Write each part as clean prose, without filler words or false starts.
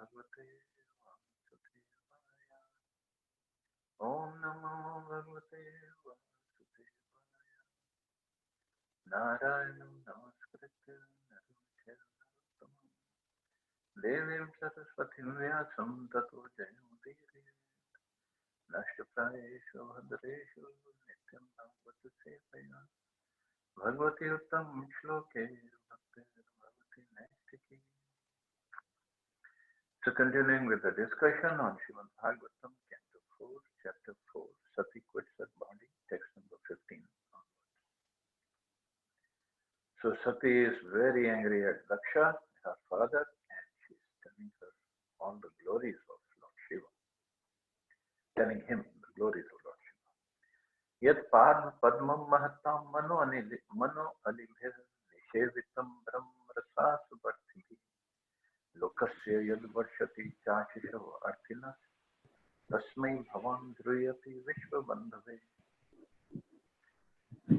Bhagavate Vasudevaya. Om Namo Bhagavate Vasudevaya. Narayanam Namaskritya Naram Chaiva Narottamam Devim Saraswatim Vyasam Tato Jayamudire Nashtaprayeshu Bhadreshu Nityam Bhagavata Sevaya Bhagavati Uttam Shloke Bhakti Bhagavati Naistiki. So continuing with the discussion on Srimad Bhagavatam, Canto 4, Chapter 4, Sati quits her body, text number 15 onwards. So Sati is very angry at Daksha, her father, and she's telling her all the glories of Lord Shiva, telling him the glories of Lord Shiva. Yat padmam mahattam mano alibhir nishevitam brahmrasa subarthihi lokasya yad varshati chashishav arthinas tasmai bhavan dhruyati vishvabandhave.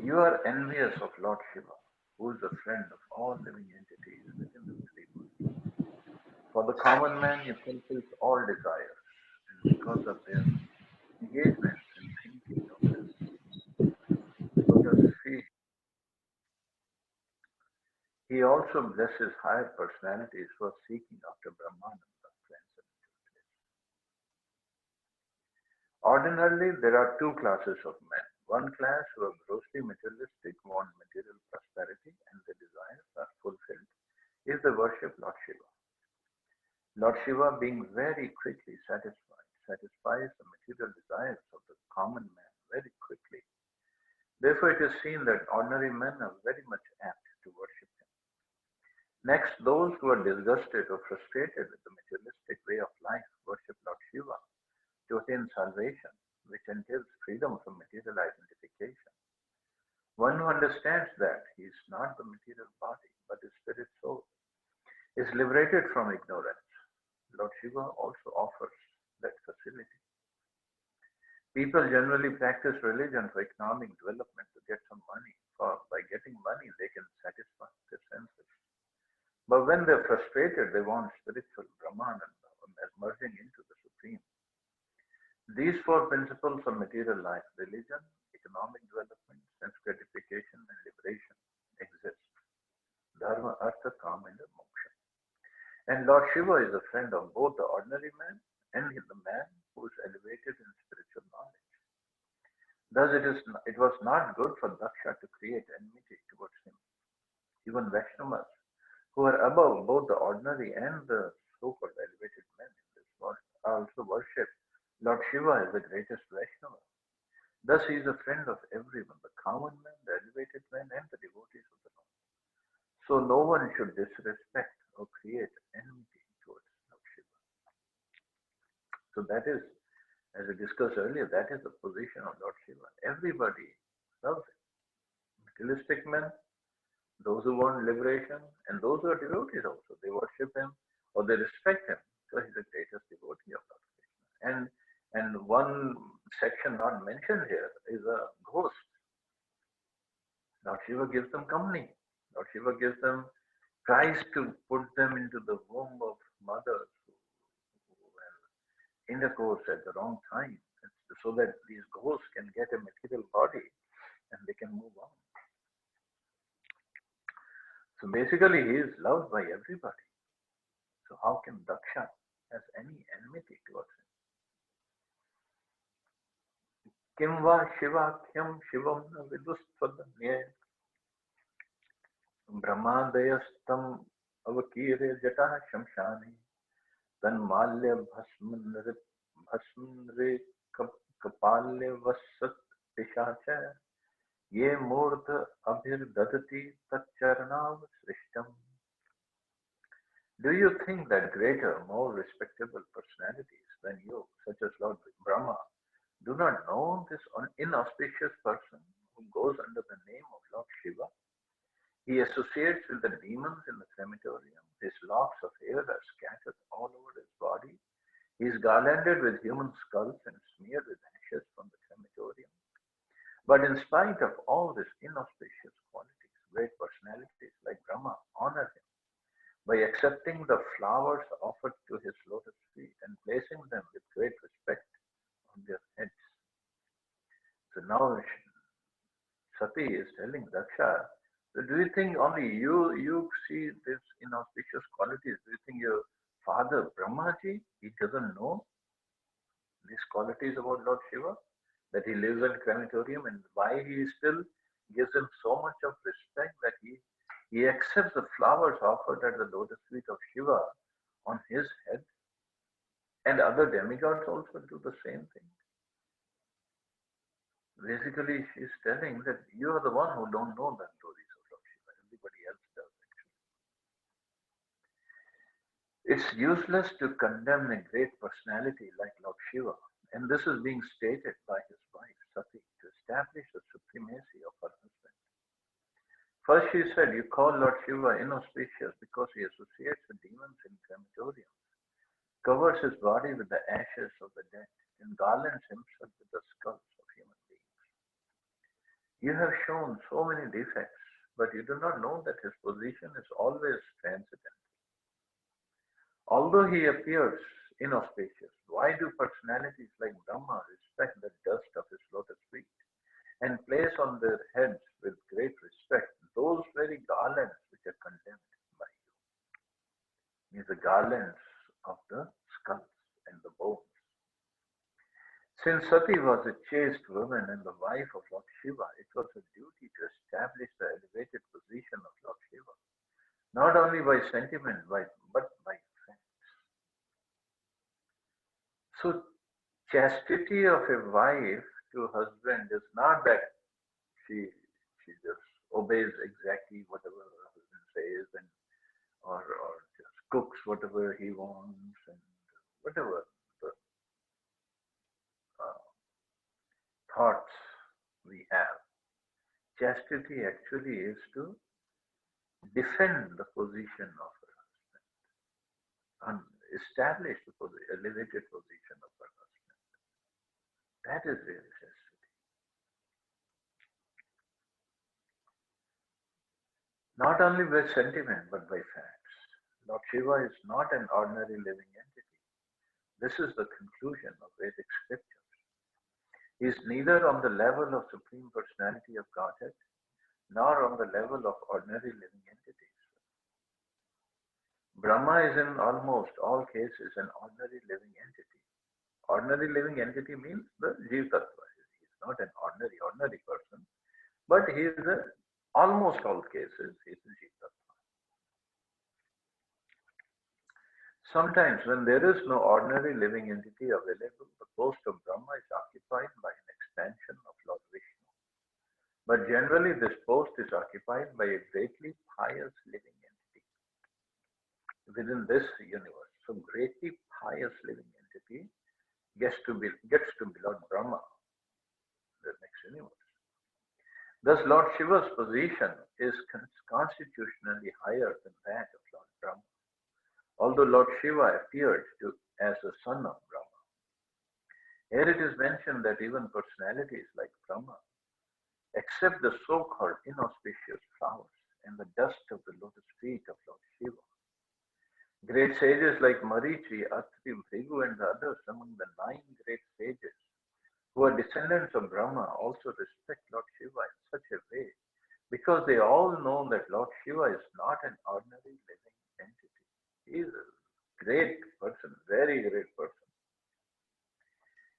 You are envious of Lord Shiva, who is the friend of all living entities within the three worlds. For the common man, he fulfills all desires, and because of their engagement in thinking of this lotus feet, he also blesses higher personalities for seeking after Brahmananda, transcendental bliss. Ordinarily, there are two classes of men. One class who are grossly materialistic, want material prosperity, and their desires are fulfilled if they worship Lord Shiva. Lord Shiva, being very quickly satisfies the material desires of the common man very quickly. Therefore, it is seen that ordinary men are very much apt to worship him. Next, those who are disgusted or frustrated with the materialistic way of life worship Lord Shiva to attain salvation, which entails freedom from material identification. One who understands that he is not the material body, but the spirit soul, is liberated from ignorance. Lord Shiva also offers that facility. People generally practice religion for economic development to get some money. For by getting money, they can satisfy their senses. But when they're frustrated, they want spiritual Brahmananda, as merging into the Supreme. These four principles of material life, religion, economic development, sense gratification, and liberation, exist. Dharma, Artha, Kama, and Moksha. And Lord Shiva is a friend of both the ordinary man and the man who is elevated in spiritual knowledge. Thus, it was not good for Daksha to create enmity towards him. Even Vaishnavas, who are above both the ordinary and the so-called elevated men in this world, also worship Lord Shiva as the greatest Vaishnava. Thus, he is a friend of everyone, the common man, the elevated man, and the devotees of the Lord. So, no one should disrespect or create enmity towards Lord Shiva. So, that is, as we discussed earlier, that is the position of Lord Shiva. Everybody loves him. Materialistic men, those who want liberation, and those who are devotees also, they worship him or they respect him. So, he's the greatest devotee of Lord Krishna. And one section not mentioned here is a ghost. Lord Shiva gives them company. Lord Shiva tries to put them into the womb of mothers who intercourse at the wrong time, so that these ghosts can get a material body and they can move on. So basically, he is loved by everybody. So how can Daksha has any enmity towards him? Kim va Shivakyam Shivam vidustvadanye Brahmadayastam avakire jata shamshani tanmalya bhasmnre kapalya vasat pishacha ye murtha abhir dadati tacharnav srishtam. Do you think that greater, more respectable personalities than you, such as Lord Brahma, do not know this inauspicious person who goes under the name of Lord Shiva? He associates with the demons in the crematorium. His locks of hair are scattered all over his body. He is garlanded with human skulls and smeared with ashes from the crematorium. But in spite of all these inauspicious qualities, great personalities like Brahma honor him by accepting the flowers offered to his lotus Now Sati is telling Daksha, so do you think only you see this inauspicious qualities? Do you think your father Brahmaji, he doesn't know these qualities about Lord Shiva? That he lives in crematorium and why he still gives him so much of respect that he accepts the flowers offered at the lotus feet of Shiva on his head, and other demigods also do the same thing. Basically, she's telling that you are the one who don't know the glories of Lord Shiva. Everybody else does actually. It's useless to condemn a great personality like Lord Shiva, and this is being stated by his wife Sati to establish the supremacy of her husband. First, she said, "You call Lord Shiva inauspicious because he associates with demons in crematoriums, covers his body with the ashes of the dead, and garlands himself with the skulls of human beings. You have shown so many defects, but you do not know that his position is always transcendental. Although he appears inauspicious, why do personalities like Brahma respect the dust of his lotus feet and place on their heads with great respect those very garlands which are condemned by you? Means the garlands of the skulls and the bones. Since Sati was a chaste woman and the wife of Lord Shiva, it was her duty to establish the elevated position of Lord Shiva, not only by sentiment but by facts. So, chastity of a wife to husband is not that she she just obeys exactly whatever her husband says and or just cooks whatever he wants and whatever the uh, thoughts we have. Chastity actually is to defend the position of her husband and establish the elevated position of her husband. That is real chastity. Not only by sentiment but by facts. Lord Shiva is not an ordinary living entity. This is the conclusion of Vedic scriptures. He is neither on the level of Supreme Personality of Godhead nor on the level of ordinary living entities. Brahma is in almost all cases an ordinary living entity. Ordinary living entity means the Jeev Tattva. He is not an ordinary person, but he is a, almost all cases, he is a Jeev Tattva. Sometimes when there is no ordinary living entity available, the post of Brahma is occupied by an expansion of Lord Vishnu. But generally this post is occupied by a greatly pious living entity within this universe. So greatly pious living entity gets to be Lord Brahma, the next universe. Thus Lord Shiva's position is constitutionally higher than that of Lord Brahma, although Lord Shiva appeared as the son of Brahma. Here it is mentioned that even personalities like Brahma accept the so-called inauspicious flowers and the dust of the lotus feet of Lord Shiva. Great sages like Marichi, Atri, Bhrigu and the others among the 9 great sages who are descendants of Brahma also respect Lord Shiva in such a way because they all know that Lord Shiva is not an ordinary living entity. He is a great person, very great person.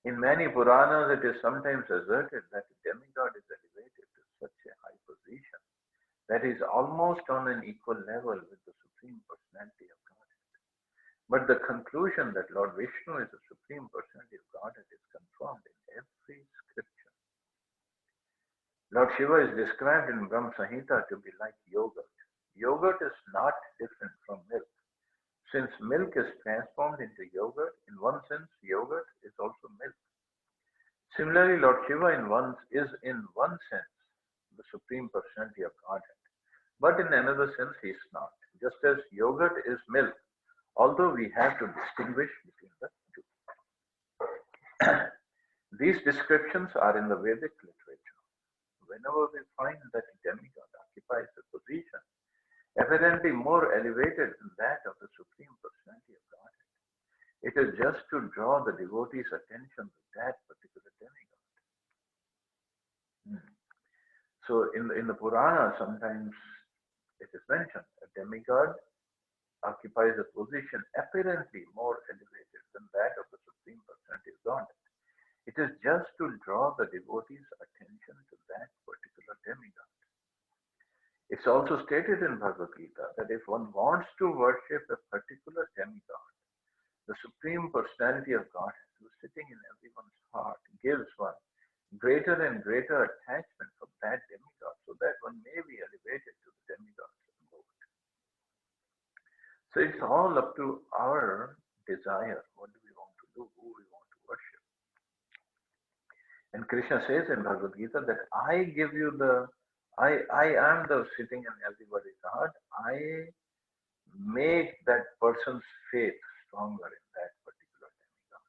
In many Puranas, it is sometimes asserted that a demigod is elevated to such a high position that he is almost on an equal level with the Supreme Personality of Godhead. But the conclusion that Lord Vishnu is the Supreme Personality of Godhead is confirmed in every scripture. Lord Shiva is described in Brahma Samhita to be like yogurt. Yogurt is not different from milk. Since milk is transformed into yogurt, in one sense, yogurt is also milk. Similarly, Lord Shiva is in one sense the Supreme Personality of Godhead, but in another sense, he is not. Just as yogurt is milk, although we have to distinguish between the two. These descriptions are in the Vedic literature. Whenever we find that a demigod occupies a position evidently more elevated than that of the Supreme Personality of Godhead, it is just to draw the devotee's attention to that particular demigod. Hmm. So in the Purana, sometimes it is mentioned a demigod occupies a position apparently more elevated than that of the Supreme Personality of God. It is just to draw the devotee's attention to that particular demigod. It's also stated in Bhagavad Gita that if one wants to worship a particular demigod, the Supreme Personality of Godhead, who is sitting in everyone's heart, gives one greater and greater attachment for that demigod so that one may be elevated to the demigod's abode. So it's all up to our desire. What do we want to do? Who we want to worship? And Krishna says in Bhagavad Gita that I give you I am the sitting in everybody's heart. I make that person's faith stronger in that particular demigod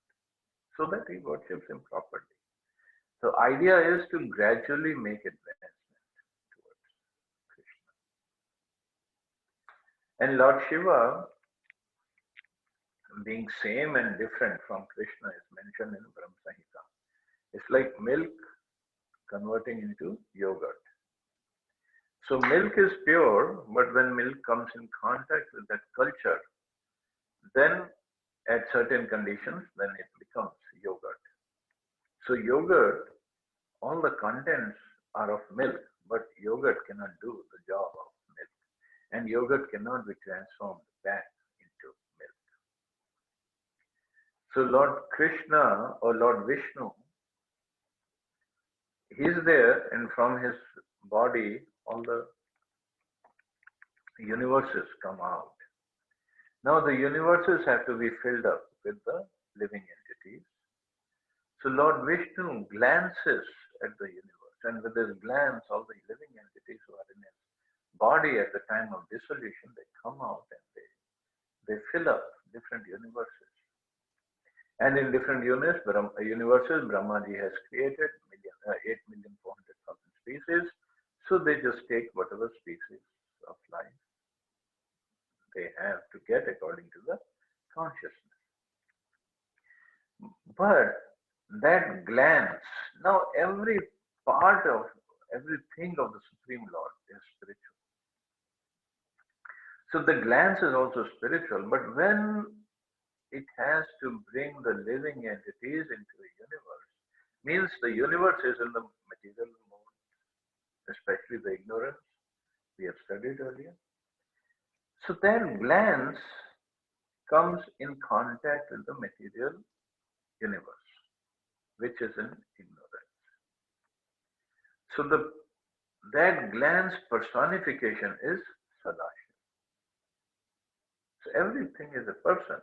so that he worships him properly. So idea is to gradually make advancement towards Krishna. And Lord Shiva, being same and different from Krishna, is mentioned in Brahma Samhita. It's like milk converting into yogurt. So milk is pure, but when milk comes in contact with that culture, then at certain conditions, then it becomes yogurt. So yogurt, all the contents are of milk, but yogurt cannot do the job of milk. And yogurt cannot be transformed back into milk. So Lord Krishna or Lord Vishnu, he is there, and from his body all the universes come out. Now the universes have to be filled up with the living entities. So Lord Vishnu glances at the universe, and with his glance, all the living entities who are in his body at the time of dissolution, they come out and they fill up different universes. And in different universes, Brahmaji has created 8,400,000 species. So they just take whatever species of life they have to get according to the consciousness. But that glance, now every part of everything of the Supreme Lord is spiritual. So the glance is also spiritual, but when it has to bring the living entities into a universe, means the universe is in the material mode, especially the ignorance we have studied earlier. So that glance comes in contact with the material universe, which is in ignorance. So that glance personification is Sadashiva. So everything is a person.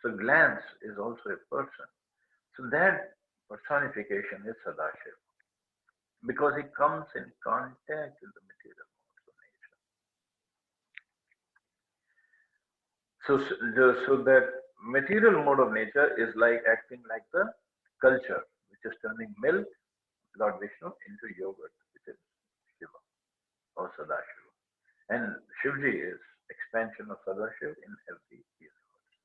So glance is also a person. So that personification is Sadashiva because he comes in contact with the material modes of nature. So that material mode of nature is like acting like the culture, which is turning milk, Lord Vishnu, into yogurt, which is Shiva or Sadashiva. And Shivji is expansion of Sadashiva in every universe.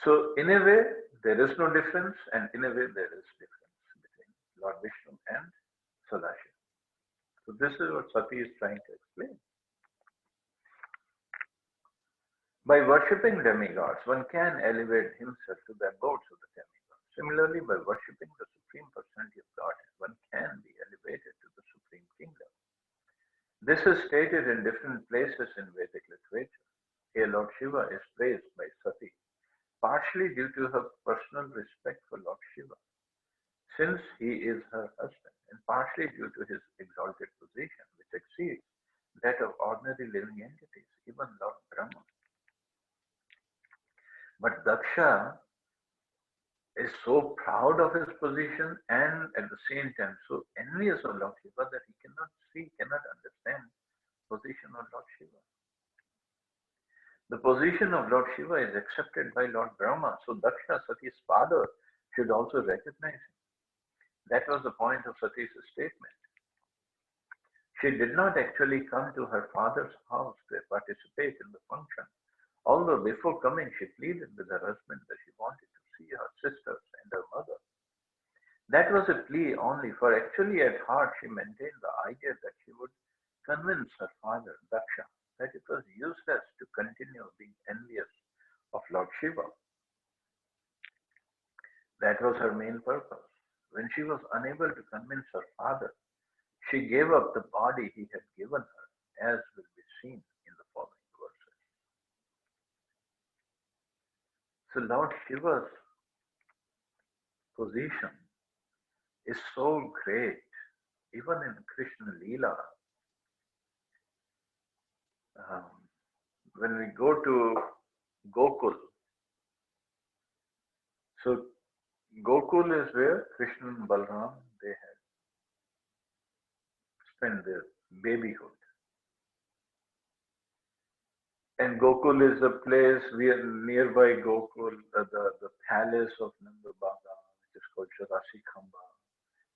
So in a way, there is no difference, and in a way, there is difference between Lord Vishnu and Sadashiva. So this is what Sati is trying to explain. By worshipping demigods, one can elevate himself to the abodes of the demigods. Similarly, by worshipping the Supreme Personality of Godhead, one can be elevated to the Supreme Kingdom. This is stated in different places in Vedic literature. Here, Lord Shiva is praised by Sati, partially due to her personal respect for Lord Shiva, since he is her husband, and partially due to his exalted position, which exceeds that of ordinary living entities, even Lord Brahma. But Daksha is so proud of his position and at the same time so envious of Lord Shiva that he cannot see, cannot understand position of Lord Shiva. The position of Lord Shiva is accepted by Lord Brahma, so Daksha, Sati's father, should also recognize him. That was the point of Sati's statement. She did not actually come to her father's house to participate in the function, although before coming she pleaded with her husband that she wanted to see her sisters and her mother. That was a plea only, for actually at heart she maintained the idea that she would convince her father, Daksha, that it was useless to continue being envious of Lord Shiva. That was her main purpose. When she was unable to convince her father, she gave up the body he had given her, as will be seen in the following verses. So Lord Shiva's position is so great, even in Krishna Leela. Um, when we go to Gokul, so Gokul is where Krishna and Balram they had spent their babyhood. And Gokul is a place we are nearby Gokul, the palace of Nanda Baba, which is called Shadasi Khamba.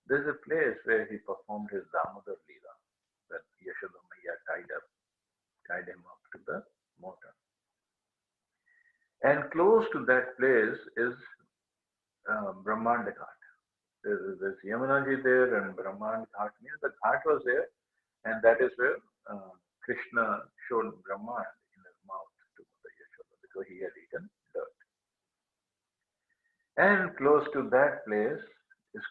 There's a place where he performed his Damodar Leela, that Yashoda Maya tied him up to the motor. And close to that place is Brahmanda Ghat. There's Yamunaji there and Brahmanda Ghat means the Ghat was there, and that is where Krishna showed Brahmand in his mouth to Mother Yashoda because he had eaten dirt. And close to that place is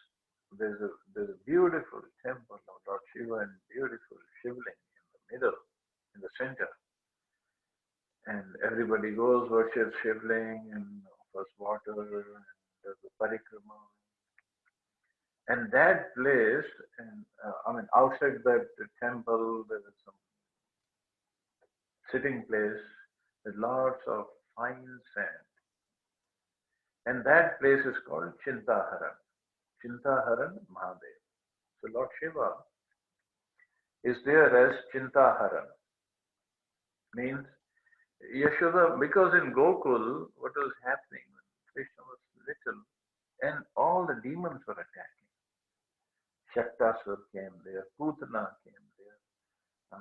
there's a beautiful temple of Lord Shiva and beautiful shivling in the middle, in the center. And everybody goes, worships shivling and offers water and does the parikrama. And that place, and outside that temple, there is some sitting place with lots of fine sand. And that place is called Chintaharan. Chintaharan Mahadev. So Lord Shiva is there as Chintaharan. Means Yashoda, because in Gokul, what was happening when Krishna was little, and all the demons were attacking. Shaktasur came there, Putana came there,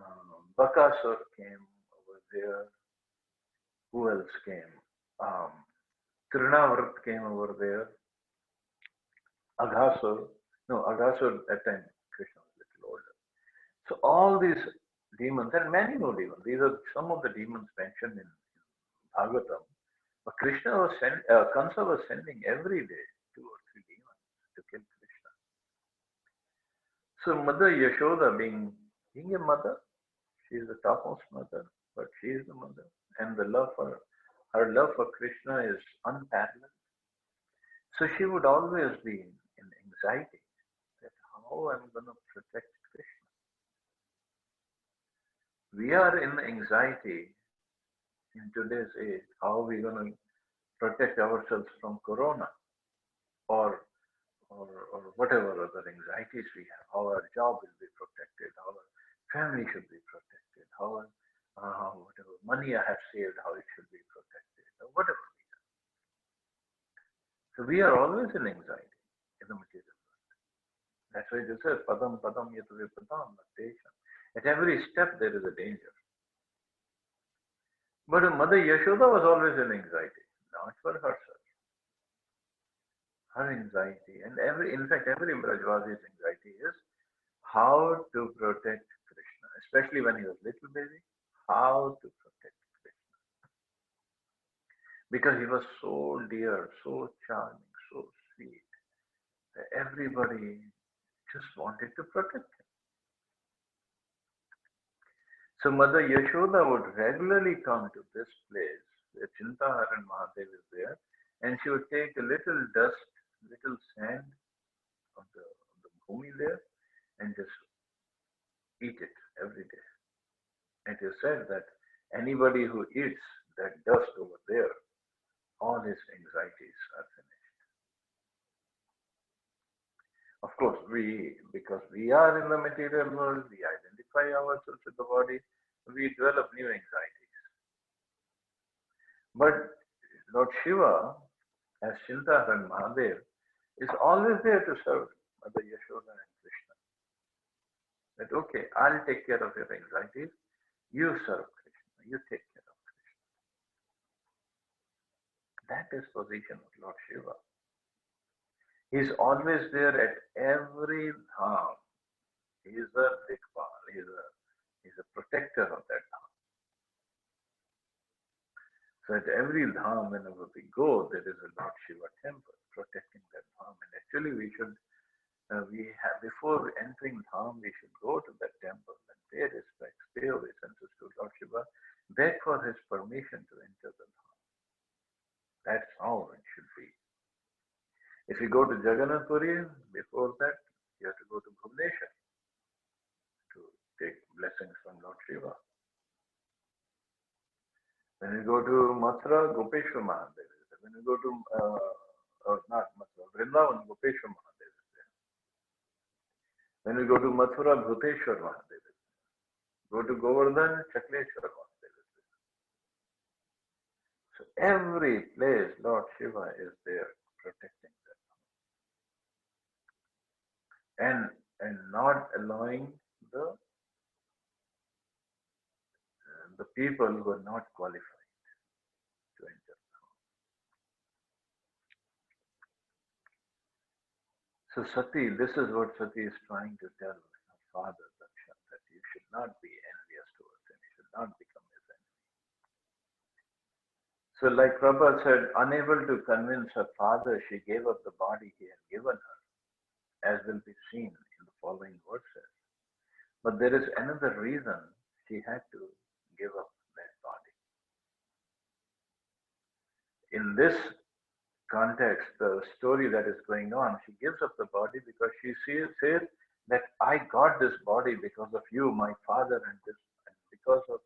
Bakasur came over there. Who else came? Um, Trinavrat came over there. Aghasur, no, Aghasur at that time Krishna was a little older. So all these demons, and many more demons, these are some of the demons mentioned in Bhagavatam. But Krishna was Kansa was sending every day 2 or 3 demons to kill Krishna. So Mother Yashoda being a mother, she is the topmost mother, but she is the mother. And the love for her love for Krishna is unparalleled. So she would always be in anxiety that how I'm going to protect Krishna. We are in anxiety in today's age. How are we going to protect ourselves from Corona or or whatever other anxieties we have? How our job will be protected? How our family should be protected? How whatever money I have saved, how it should be protected? Or whatever. So we are always in anxiety in the material world. That's why it says padam padam yatu vipadam natesha. At every step there is a danger. But Mother Yashoda was always in anxiety, not for herself. Her anxiety, and in fact, every Brajvasi's anxiety is how to protect Krishna, especially when he was little baby, how to protect Krishna. Because he was so dear, so charming, so sweet, that everybody just wanted to protect him. So Mother Yashoda would regularly come to this place where Chintaharan Mahadev is there, and she would take a little dust, little sand of the bhumi there, and just eat it every day. It is said that anybody who eats that dust over there, all his anxieties are finished. Of course, because we are in the material world, we identify ourselves with the body, we develop new anxieties. But Lord Shiva, as Chintaharan Mahadev, is always there to serve Mother Yashoda and Krishna. That okay, I'll take care of your anxieties, you serve Krishna, you take care of Krishna. That is position of Lord Shiva. He's always there at every dham. He's a Dikpal. He's a protector of that dham. So at every dham, whenever we go, there is a Lord Shiva temple protecting that dham. And actually, we have before entering dham, we should go to that temple and pay respects, pay obeisances to Lord Shiva, beg for his permission to enter the dham. That's how it should be. If you go to Jagannath Puri, before that, you have to go to Bhubaneswar to take blessings from Lord Shiva. When you go to Mathura, Gopeshwar Mahadev is there. When you go to, not Mathura, Vrindavan, Gopeshwar Mahadev is there. When you go to Mathura, Bhuteshwar Mahadev is there. Go to Govardhan, Chakleshwar Mahadev is there. So every place Lord Shiva is there protecting them and not allowing the people who are not qualified to enter. So Sati, this is what Sati is trying to tell her father Daksha, that you should not be envious towards him, you should not become his enemy. So like Prabhupada said, unable to convince her father, she gave up the body he had given her, as will be seen in the following verses. But there is another reason she had to give up that body. In this context, the story that is going on, she gives up the body because she says that I got this body because of you, my father, and because of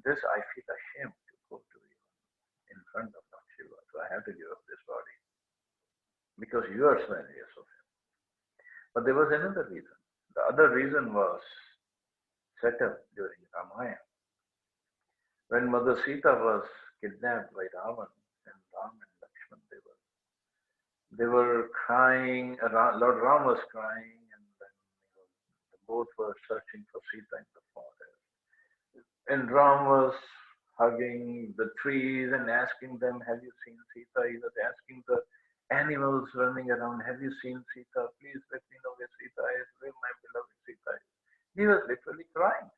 this I feel ashamed to go to you in front of Lord Shiva. So I have to give up this body because you are so envious of him. But there was another reason. The other reason was set up during Ramayana. When Mother Sita was kidnapped by Ravan, and Ram and Lakshman, they were crying. Lord Ram was crying, and then both were searching for Sita in the forest. And Ram was hugging the trees and asking them, "Have you seen Sita?" He was asking the animals running around, "Have you seen Sita? Please let me know where Sita is, where my beloved Sita is." He was literally crying.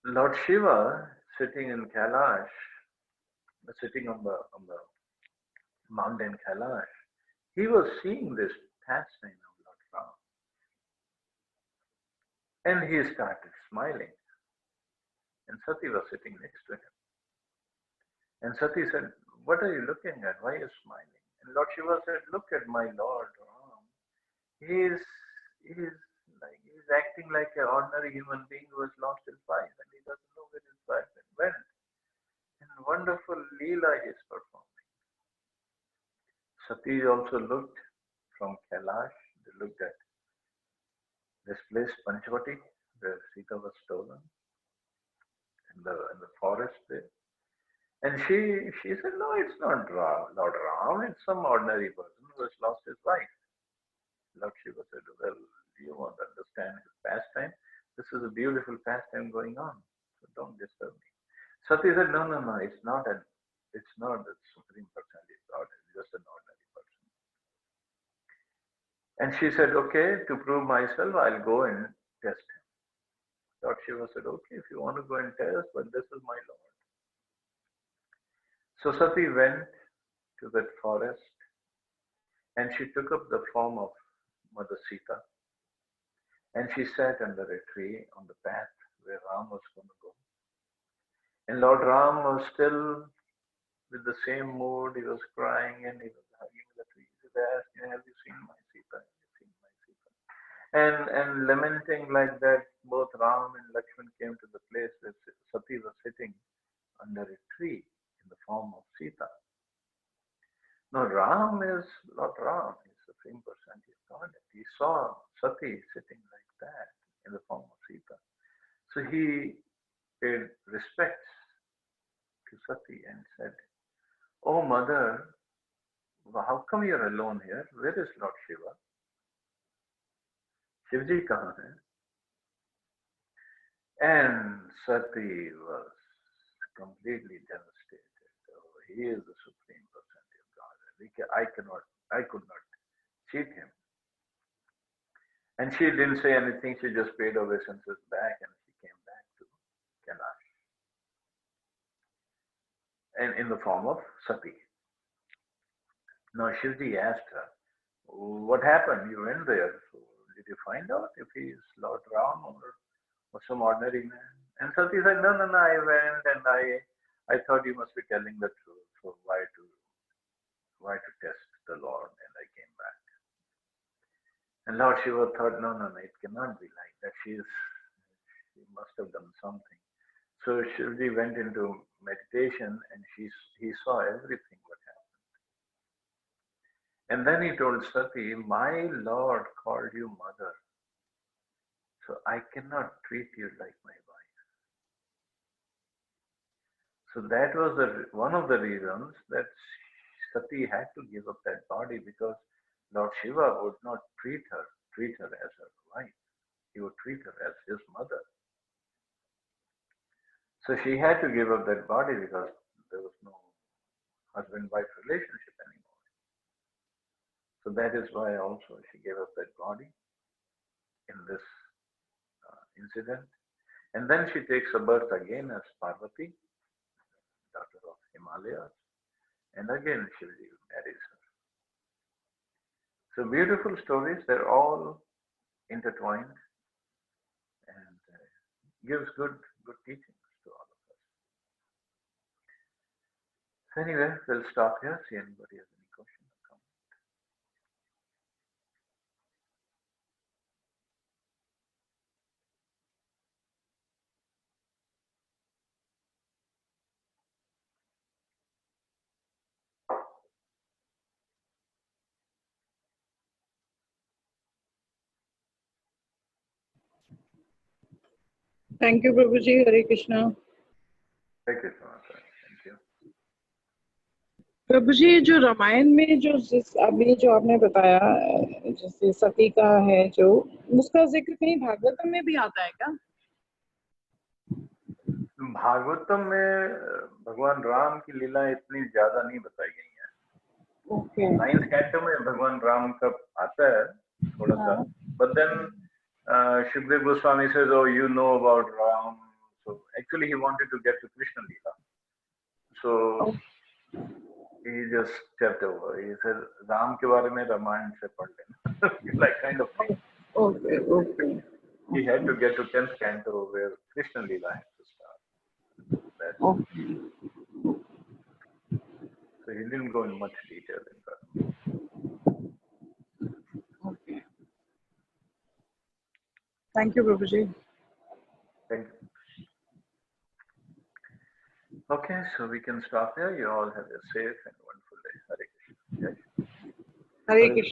Lord Shiva, sitting in Kailash, sitting on the mountain Kailash, he was seeing this pastime of Lord Ram. And he started smiling. And Sati was sitting next to him. And Sati said, "What are you looking at? Why are you smiling?" And Lord Shiva said, "Look at my Lord Ram. He's acting like an ordinary human being who has lost his wife and he doesn't know where his wife went. And wonderful Leela he is performing." Sati also looked from Kailash. They looked at this place, Panchavati, where Sita was stolen, in the forest there. And she said, "No, it's not Lord Ram, it's some ordinary person who has lost his wife." Lord Shiva said, "Well, you won't understand his pastime. This is a beautiful pastime going on, so don't disturb me." Sati said, "No, no, no, it's not the Supreme Personality of God, it's just an ordinary person." And she said, "Okay, to prove myself, I'll go and test him." Lord Shiva said, "Okay, if you want to go and test, but this is my Lord." So Sati went to that forest and she took up the form of Mother Sita and she sat under a tree on the path where Ram was going to go. And Lord Ram was still with the same mood. He was crying and he was hugging the tree. He was asking, "Have you seen my Sita? Have you seen my Sita?" And lamenting like that, both Ram and Lakshman came to the place where Sati was sitting under a tree in the form of Sita. Now Ram is Lord Ram, he's the Supreme Personality of Godhead. He saw Sati sitting like that in the form of Sita. So he paid respects to Sati and said, "Oh mother, how come you're alone here? Where is Lord Shiva? Shivji kahan hai?" And Sati was completely devastated. Oh, he is the supreme personality of God. I could not cheat him. And she didn't say anything. She just paid obeisances back, and she came back to Kailash, and in the form of Sati. Now Shivji asked her, "What happened? You went there. So did you find out if he is Lord Ram or some ordinary man?" And Sati said, "No, no, no. I went and I thought you must be telling the truth. So why to test the Lord?" And I came back. And Lord Shiva thought, no, no, no, it cannot be like that. She must have done something. So Shivji went into meditation, and he saw everything what happened. And then he told Sati, "My Lord called you mother, so I cannot treat you like my wife." So that was one of the reasons that Sati had to give up that body, because Lord Shiva would not treat her as her wife. He would treat her as his mother. So she had to give up that body because there was no husband-wife relationship anymore. So that is why also she gave up that body in this incident. And then she takes a birth again as Parvati, daughter of Himalayas, and again Shivji marries her. So beautiful stories, they're all intertwined, and gives good teachings to all of us. So anyway, we'll stop here. See anybody has any questions or comments. Thank you, Prabhuji. Hare Krishna. Thank you so much, sir. Thank you. प्रभुजी, जो रामायण में जो अभी जो आपने बताया, जैसे सती का है जो, उसका जिक्र कहीं भागवतम में भी आता है क्या? भागवतम में भगवान राम की लीला इतनी ज्यादा नहीं बताई गई है। ओके। 9th कैंटो में भगवान राम का आता है थोड़ा सा, but then Shukdev Goswami says, "Oh, you know about Ram." So actually, he wanted to get to Krishna Leela. So he just stepped over. He said, "Ram के बारे में रामायण से पढ़ लेना." Like kind of thing. Okay, okay. He had to get to 10th canto where Krishna Leela had to start. That's Okay. So he didn't go in much detail in that. Okay. Thank you, Prabhuji. Thank you. Okay, so we can stop here. You all have a safe and wonderful day. Hare Krishna. Hare Krishna.